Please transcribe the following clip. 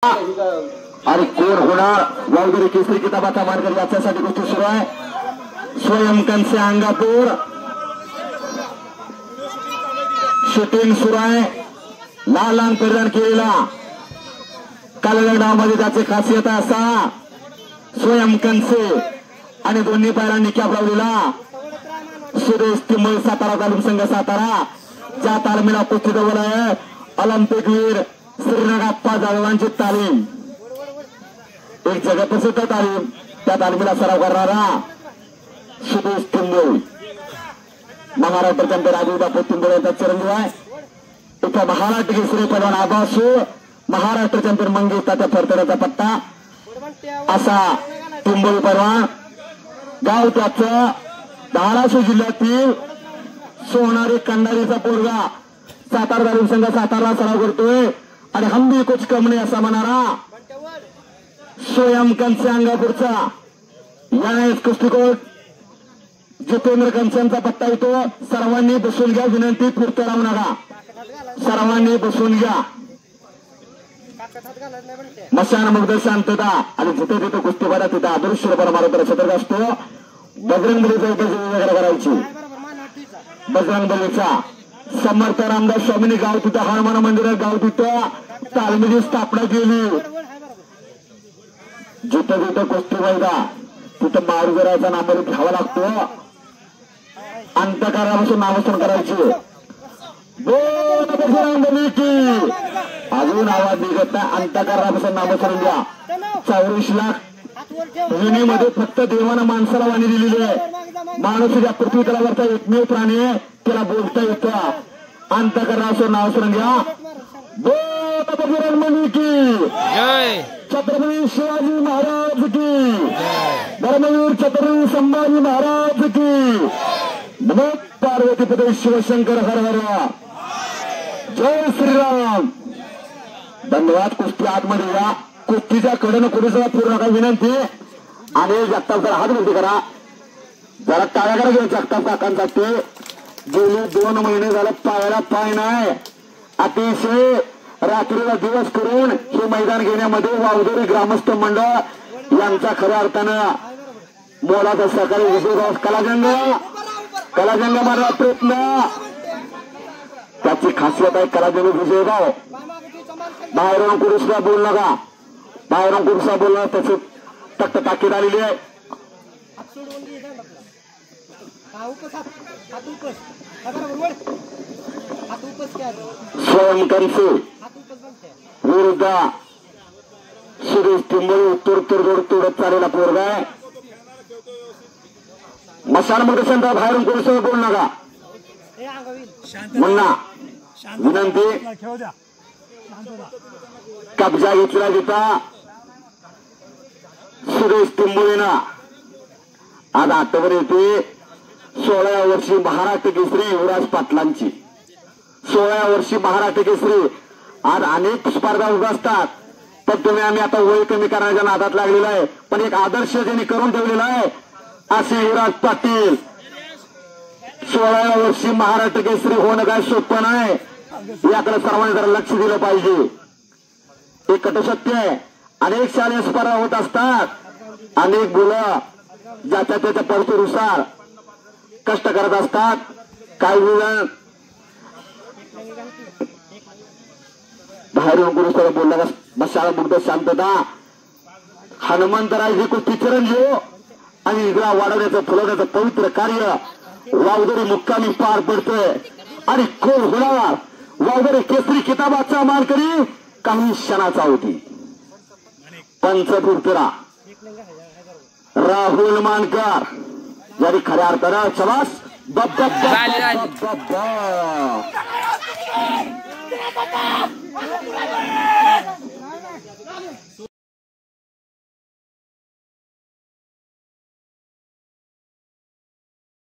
आणि कोण होणार वावदरी केसरी किताबाचा मार्ग याच्यासाठी गोष्टी सुरू आहे। स्वयंकनसे अंगापूर शूटिंग सुरू आहे। लहान लहान परिधान केलेला कालगडामध्ये त्याची खासियत असा स्वयंकनसे आणि दोन्ही पायरांनी कॅप लावलेला सुरेश तिंबळ सातारा तालुका संघ सातारा ज्या तालमीला कुस्ती जवळ आहे ऑलिम्पिक वीर श्रीरंगाप्पा जाधवांची तालीम एक जगप्रसिद्ध तालीम त्या तालमीला सराव करणारा सुरेश तिंबळ महाराष्ट्र चॅम्पियन राजीव बापू तिंबळ यांचा चिरंजीव आहे। इथं महाराष्ट्र केसरी पैलवान आबासू महाराष्ट्र चॅम्पियन मंगेश तात्या फरतड्याचा पट्टा असा तिंबळ पैलवान गाव त्याचं धाराशिव जिल्ह्यातील सोनारी कंडारीचा पोरगा सातारा तालुका संघ सातारा सराव करतोय आणि हंबी कुछ कम नाही असा म्हणणारा स्वयंकनसे अंगापूरचा यानेच कुस्तीकोट जितेंद्र कंसांचा पट्टा येतो। सर्वांनी बसून घ्या, विनंती फिरते राहू नका, सर्वांनी बसून घ्या। मशान मुग्ध शांतता आणि जिथे जिथे कुस्ती भरा तिथे आदर्श मार्गदर्शक सतर्क असतो। बजरंग बलीचा उपयोग करायची बजरंग बलीचा समर्थ रामदास स्वामींनी गाव तिथं हनुमान मंदिरात गाव तिथं तालमीची स्थापना केली। जिथं जिथं कुस्ती व्हायचा तिथं मारुजराचा नामोल घ्यावा लागतो। अंतकारापासून नामस्मरण करायचे अजून आवाज निघत नाही। अंतकारापासून नामस्मरण घ्या। 44 लाख विणीमध्ये फक्त देवानं माणसाला वाणी दिलेली आहे। माणूस या पृथ्वी तलावरचा एकमेव प्राणी आहे त्याला बोलता येतं। अंतकरणाचं नाव स्मरण घ्या। बजरंग की जय, छत्रपती शिवाजी महाराज की, धर्मवीर छत्रपती संभाजी महाराज की, नमो पार्वतीपते शिवशंकर हर हर, जय श्रीराम। धन्यवाद। कुस्ती आतमध्ये या, कुस्तीच्या कडनं कुठे पूर्ण नका विनंती। आणि जगताप जरा हात वरती करा, जरा टाळ्याकडे घेऊन जगताप काकांसाठी गेले 2 महिने झालं पायाला पाय नाही। अतिशय रात्रीला दिवस करून हे मैदान घेण्यामध्ये वावदरी ग्रामस्थ मंडळ यांचा खऱ्या अर्थानं मोलाचा सहकारी विजयभाऊ कलाजंग मारला प्रयत्न त्याची खासियत आहे। कलाजंग विजयभाऊ बाहेरून पुरुषला बोल नका, बाहेरून पुरुषला बोलणं त्याची तक्त ताकीद आलेली आहे। स्वयंकनसे विरुद्ध सुरेश तिंबळ उत्तर तोडत चाललेला पोरगा आहे। मशानमध्ये सेंटर बाहेरून कोणीसोबत बोलू नका, मुन्ना विनंती। कब्जा घेतला तिथं सुरेश तिंबळीनं आज आठवर येते 16व्या वर्षी महाराष्ट्र केसरी युवराज पाटलांची 16व्या वर्षी महाराष्ट्र केसरी। आज अनेक स्पर्धा उभ्या असतात पण तुम्ही आम्ही आता वय कमी करण्याच्या नादात लागलेला आहे, पण एक आदर्श त्यांनी करून ठेवलेला आहे असे युवराज पाटील। 16व्या वर्षी महाराष्ट्र केसरी होणं काय सोपं नाही, याकडे सर्वांनी जरा लक्ष दिलं पाहिजे। हे कटसत्य आहे, अनेक शालेय स्पर्धा होत असतात, अनेक मुलं ज्याच्या त्याच्या परिस्थितीनुसार कष्ट करत असतात। काही जण बाहेरून पुरुषाला बोलला बसायला मुग्ध शांतता। हनुमंतराय ही कुस्ती चिरंजीव आणि इकडा वाढवण्याचं फुलवण्याचं पवित्र कार्य वावदरी मुक्कामी पार पडतोय। आणि कोण होणार वावदरी केसरी किताबाचा मानकरी काही क्षणाचा होती पंचपुत्रा राहुल मानकर यांनी खऱ्या अर्थानं शबास